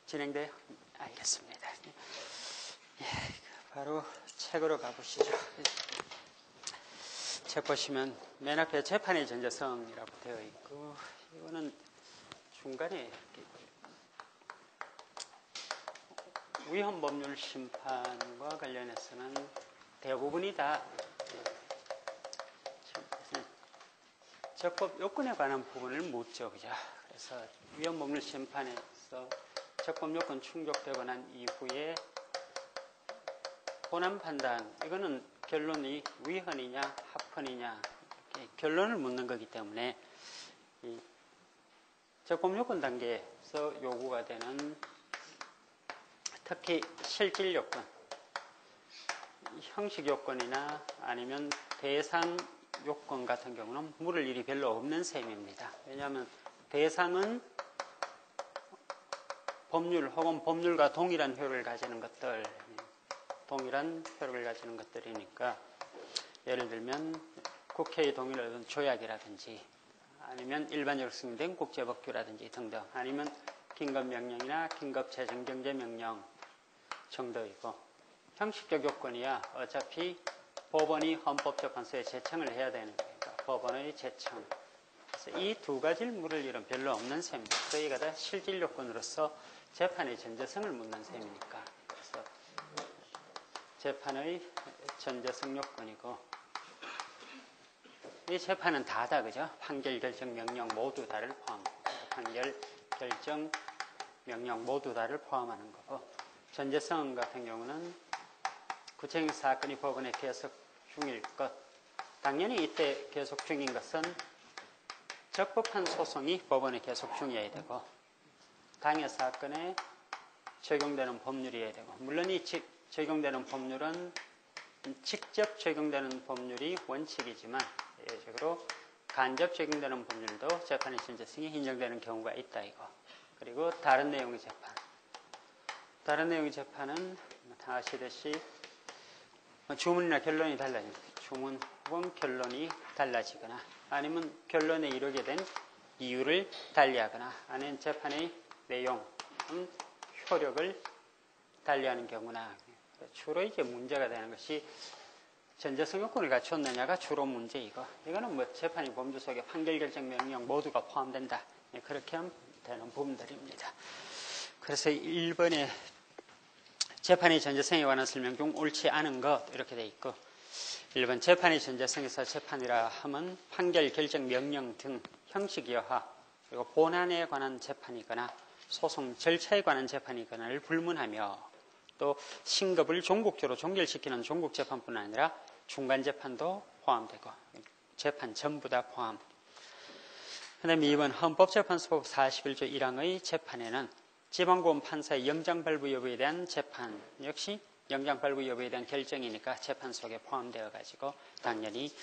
진행돼요? 알겠습니다. 예, 바로 책으로 가보시죠. 책 보시면 맨 앞에 재판의 전제성이라고 되어 있고, 이거는 중간에 위헌법률 심판과 관련해서는 대부분이 다 적법 요건에 관한 부분을 묻죠, 그죠? 그래서 위헌법률 심판에서 적법 요건 충족되고 난 이후에 본안 판단, 이거는 결론이 위헌이냐 합헌이냐 이렇게 결론을 묻는 거기 때문에 이 적법 요건 단계에서 요구가 되는 특히 실질 요건, 형식 요건이나 아니면 대상 요건 같은 경우는 물을 일이 별로 없는 셈입니다. 왜냐하면 대상은 법률 혹은 법률과 동일한 효력을 가지는 것들, 동일한 효력을 가지는 것들이니까, 예를 들면 국회의 동의를 얻은 조약이라든지 아니면 일반적으로 승인된 국제법규라든지 등등, 아니면 긴급명령이나 긴급재정경제명령 정도이고, 형식적 요건이야 어차피 법원이 헌법적 관서에 제청을 해야 되는 거니까 법원의 제청. 그래서 이 두 가지를 물을 일은 별로 없는 셈입니다. 저희가 다 실질 요건으로서 재판의 전제성을 묻는 셈이니까. 그래서 재판의 전제성 요건이고, 이 재판은 다다, 그죠? 판결, 결정, 명령 모두 다를 포함합니다. 판결, 결정, 명령 모두 다를 포함하는 거고, 전제성 같은 경우는 구체적인 사건이 법원에 계속 중일 것, 당연히 이때 계속 중인 것은 적법한 소송이 법원에 계속 중이어야 되고, 당해 사건에 적용되는 법률이어야 되고, 물론 이 적용되는 법률은 직접 적용되는 법률이 원칙이지만 예외적으로 간접 적용되는 법률도 재판의 전제성이 인정되는 경우가 있다 이거. 그리고 다른 내용의 재판. 다른 내용의 재판은 다 아시듯이 주문이나 결론이 달라집니다. 주문 혹은 결론이 달라지거나 아니면 결론에 이르게 된 이유를 달리하거나 아니면 재판의 내용, 효력을 달리하는 경우나, 주로 이제 문제가 되는 것이 전제성 요건을 갖췄느냐가 주로 문제이고, 이거는 뭐 재판이 범주 속에 판결, 결정, 명령 모두가 포함된다. 그렇게 하면 되는 부분들입니다. 그래서 1번에 재판의 전제성에 관한 설명 중 옳지 않은 것 이렇게 돼 있고, 1번 재판의 전제성에서 재판이라 하면 판결, 결정, 명령 등 형식 여하 그리고 본안에 관한 재판이거나 소송 절차에 관한 재판이거나를 불문하며, 또 신급을 종국조로 종결시키는 종국재판뿐 아니라 중간재판도 포함되고 재판 전부 다 포함. 그 다음에 2번 헌법재판소법 41조 1항의 재판에는 지방고원 판사의 영장 발부 여부에 대한 재판, 역시 영장 발부 여부에 대한 결정이니까 재판 속에 포함되어 가지고 당연히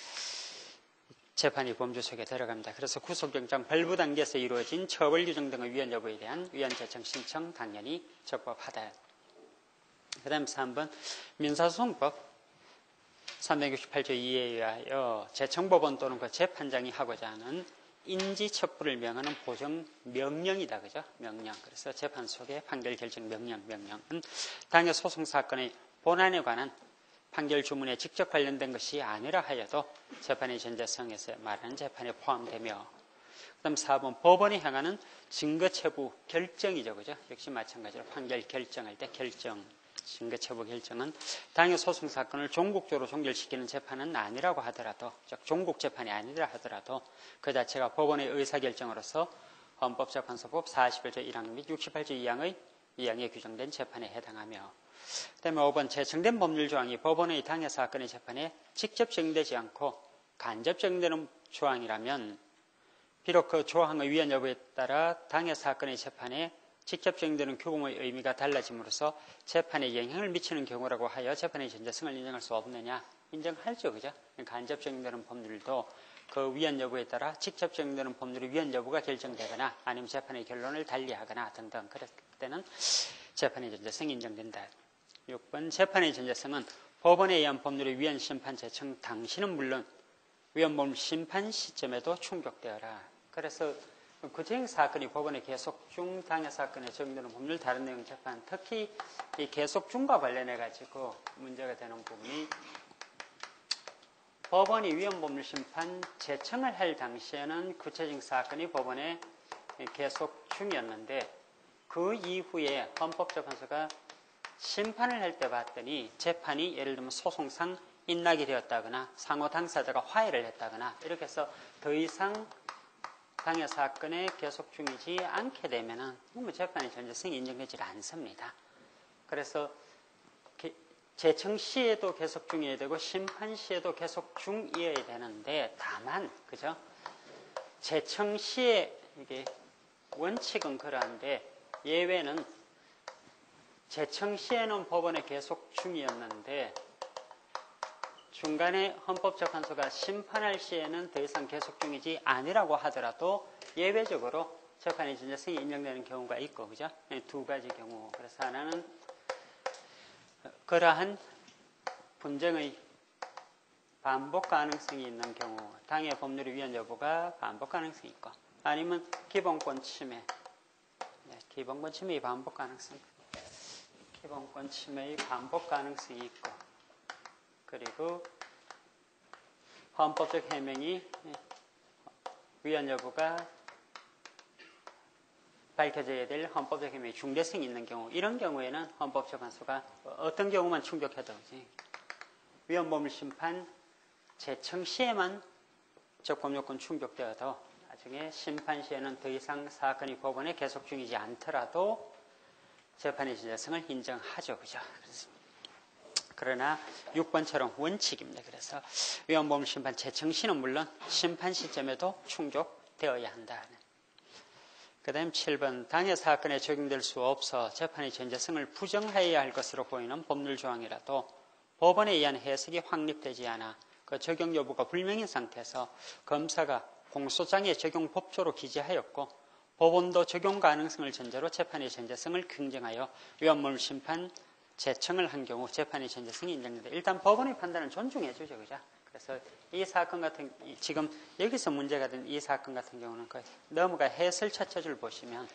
재판이 범주 속에 들어갑니다. 그래서 구속영장 발부 단계에서 이루어진 처벌 규정 등의 위헌 여부에 대한 위헌 재청 신청 당연히 적법하다. 그 다음 3번 민사소송법 368조 2에 의하여 재청법원 또는 그 재판장이 하고자 하는 인지척부를 명하는 보정 명령이다, 그죠? 명령. 그래서 재판 속에 판결, 결정, 명령은 당해 소송 사건의 본안에 관한 판결 주문에 직접 관련된 것이 아니라 하여도 재판의 전제성에서 말하는 재판에 포함되며, 그다음 4번 법원이 향하는 증거체부 결정이죠, 그죠? 역시 마찬가지로 판결 결정할 때 결정, 증거체부 결정은 당해 소송 사건을 종국조로 종결시키는 재판은 아니라고 하더라도, 즉 종국재판이 아니라 하더라도 그 자체가 법원의 의사결정으로서 헌법재판소법 41조 1항 및 68조 2항의 2항에 규정된 재판에 해당하며, 그 다음에 5번 제청된 법률조항이 법원의 당해 사건의 재판에 직접 적용되지 않고 간접 적용되는 조항이라면 비록 그 조항의 위헌 여부에 따라 당해 사건의 재판에 직접 적용되는 규범의 의미가 달라짐으로써 재판에 영향을 미치는 경우라고 하여 재판의 전제성을 인정할 수 없느냐? 인정하죠, 그죠? 간접 적용되는 법률도 그 위헌 여부에 따라 직접 적용되는 법률의 위헌 여부가 결정되거나 아니면 재판의 결론을 달리하거나 등등, 그럴 때는 재판의 전제성이 인정된다. 6번 재판의 전제성은 법원에 의한 법률의 위헌 심판 재청 당시는 물론 위헌법률 심판 시점에도 충족되어라. 그래서 구체적 사건이 법원에 계속 중, 당해 사건에 적용되는 법률 다른 내용 재판, 특히 이 계속 중과 관련해 가지고 문제가 되는 부분이 법원이 위헌법률 심판 제청을 할 당시에는 구체적 사건이 법원에 계속 중이었는데 그 이후에 헌법재판소가 심판을 할 때 봤더니 재판이 예를 들면 소송상 인락이 되었다거나 상호 당사자가 화해를 했다거나 이렇게 해서 더 이상 당해 사건에 계속 중이지 않게 되면은 재판의 전제성이 인정되지 않습니다. 그래서 재청 시에도 계속 중이어야 되고 심판 시에도 계속 중이어야 되는데 다만 그죠? 재청 시에 이게 원칙은 그러한데 예외는 재청 시에는 법원에 계속 중이었는데 중간에 헌법재판소가 심판할 시에는 더 이상 계속 중이지 아니라고 하더라도 예외적으로 재판의 전제성이 인정되는 경우가 있고 그죠? 두 가지 경우. 그래서 하나는 그러한 분쟁의 반복 가능성이 있는 경우, 당해 법률의 위헌 여부가 반복 가능성이 있고, 아니면 기본권 침해, 기본권 침해의 반복 가능성, 기본권 침해의 반복 가능성이 있고, 그리고 헌법적 해명이 위헌 여부가 밝혀져야 될 헌법적 해명의 중대성이 있는 경우, 이런 경우에는 헌법재판소가 어떤 경우만 충족해도 위헌법률 심판 재청 시에만 적법요건 충족되어도 나중에 심판 시에는 더 이상 사건이 법원에 계속 중이지 않더라도 재판의 진정성을 인정하죠. 그죠? 그러나 6번처럼 원칙입니다. 그래서 위헌법률 심판 재청 시는 물론 심판 시점에도 충족되어야 한다. 그 다음 7번 당해 사건에 적용될 수 없어 재판의 전제성을 부정하여야 할 것으로 보이는 법률 조항이라도 법원에 의한 해석이 확립되지 않아 그 적용 여부가 불명인 상태에서 검사가 공소장에 적용 법조로 기재하였고 법원도 적용 가능성을 전제로 재판의 전제성을 긍정하여 위헌법률 심판 재청을 한 경우 재판의 전제성이 인정된다. 일단 법원의 판단은 존중해 주죠. 그죠? 그래서 이 사건 같은, 지금 여기서 문제가 된 이 사건 같은 경우는 넘어가 해설 첫째줄 보시면,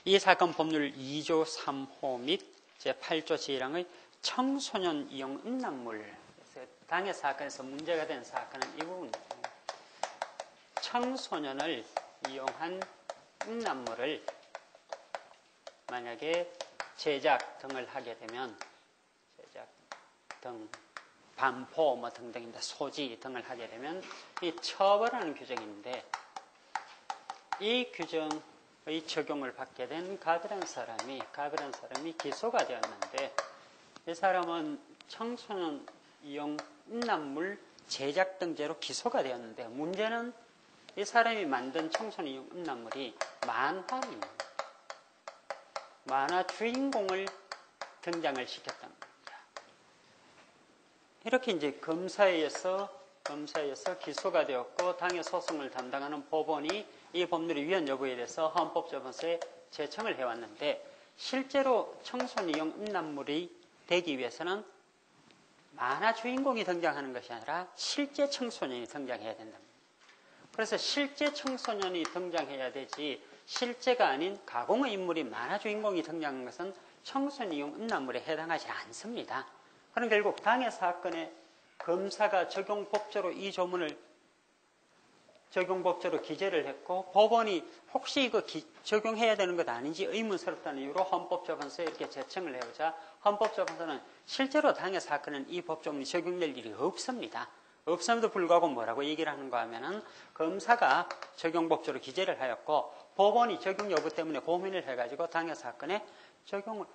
이 사건 법률 2조 3호 및 제8조 제1항의 청소년 이용 음란물, 당해 사건에서 문제가 된 사건은 이 부분입니다. 청소년을 이용한 음란물을 만약에 제작 등을 하게 되면 제작 등 반포 뭐 등등입니다. 소지 등을 하게 되면 이 처벌하는 규정인데 이 규정의 적용을 받게 된 가비란 사람이 기소가 되었는데 이 사람은 청소년 이용 음란물 제작 등죄로 기소가 되었는데 문제는 이 사람이 만든 청소년 이용 음란물이 만화입니다. 만화 주인공을 등장을 시켰던 겁니다. 이렇게 이제 검사에 의해서 기소가 되었고 당해 소송을 담당하는 법원이 이 법률의 위헌 여부에 대해서 헌법재판소에 제청을 해왔는데 실제로 청소년 이용 음란물이 되기 위해서는 만화 주인공이 등장하는 것이 아니라 실제 청소년이 등장해야 된답니다. 그래서 실제 청소년이 등장해야 되지 실제가 아닌 가공의 인물이 만화 주인공이 등장하는 것은 청소년 이용 음란물에 해당하지 않습니다. 그럼 결국 당해 사건에 검사가 적용법조로 이 조문을 적용법조로 기재를 했고 법원이 혹시 이거 적용해야 되는 것 아닌지 의문스럽다는 이유로 헌법재판소에 이렇게 제청을 해오자 헌법재판소는 실제로 당해 사건은 이 법조문이 적용될 일이 없습니다. 없음에도 불구하고 뭐라고 얘기를 하는가 하면은 검사가 적용법조로 기재를 하였고 법원이 적용 여부 때문에 고민을 해가지고 당해 사건에 적용을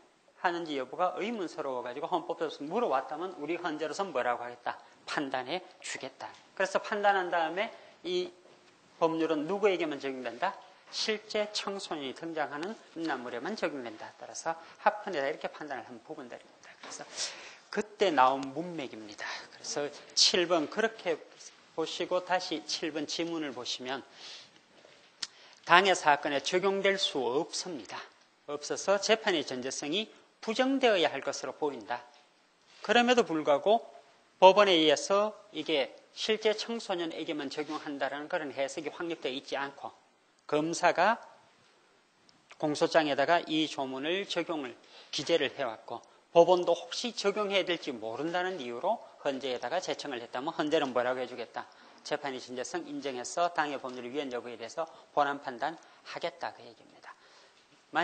하는지 여부가 의문스러워가지고 헌법재판소에 물어왔다면 우리 헌재로서 뭐라고 하겠다? 판단해 주겠다. 그래서 판단한 다음에 이 법률은 누구에게만 적용된다? 실제 청소년이 등장하는 음란물에만 적용된다. 따라서 합헌이다 이렇게 판단을 한 부분들입니다. 그래서 그때 나온 문맥입니다. 그래서 7번 그렇게 보시고 다시 7번 지문을 보시면 당해 사건에 적용될 수 없습니다. 없어서 재판의 전제성이 부정되어야 할 것으로 보인다. 그럼에도 불구하고 법원에 의해서 이게 실제 청소년에게만 적용한다는 그런 해석이 확립되어 있지 않고 검사가 공소장에다가 이 조문을 기재를 해왔고 법원도 혹시 적용해야 될지 모른다는 이유로 헌재에다가 제청을 했다면 헌재는 뭐라고 해주겠다. 재판의 진짜성 인정해서 당해 법률 위헌 여부에 대해서 본안 판단하겠다 그 얘기입니다.